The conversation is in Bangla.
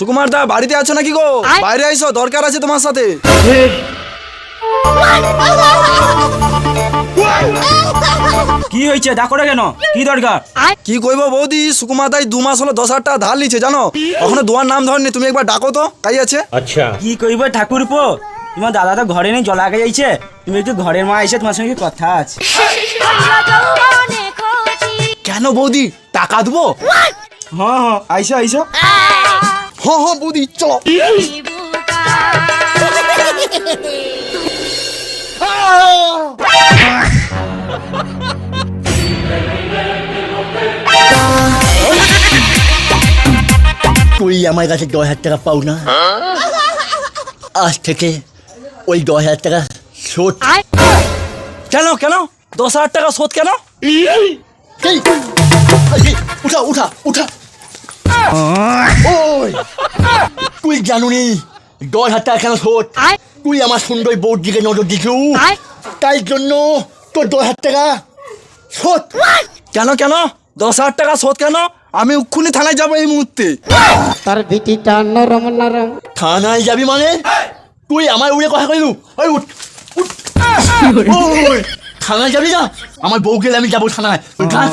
সুকুমার দা বাড়িতে আছো নাকি গো? বাইরে আইসো, দরকার আছে তোমার সাথে। কি হয়েছে? ডাকো না কেন? কি দরকার? কি কইবো বৌদি, সুকুমার দাই 2 মাস হলো 10,000 টাকা ধার লিছে জানো, কখনো দোয়ার নাম ধরনি। তুমি একবার ডাকো তো, কাই আছে। কি কইব ঠাকুরপো? তোমার দাদা তো ঘরে নেই, জল আগে যাইছে। তুমি একটু ঘরের মা এসে তোমার সঙ্গে কথা আছে। কেন বৌদি, টাকা দেবো? হ্যাঁ আইসো আইসো। হ্যাঁ বৌদি চলো। তুই আমার কাছে 10,000 টাকা পাও না, আজ থেকে ওই 10,000 টাকা শোধ। কেন কেন 10,000 টাকা শোধ কেন? এই, উঠা উঠা উঠা। ওই তুই জানুনি 10,000 টাকা কেন শোধ? তুই আমার সুন্দর বউর দিকে নজর দিছু, তাই জন্য তোর 10,000 টাকা শোধ। কেন কেন 10,000 টাকা শোধ কেন? আমি উক্ষুনি থানায় যাবো এই মুহূর্তে। তার বিটিটা নরম নরম। থানায় যাবি মানে? তুই আমার উড়ে কথা কইলু? ওই উঠ উঠ। ওই, থানায় যাবি না? আমার বউকে আমি যাবো থানায়। তুই থানায়।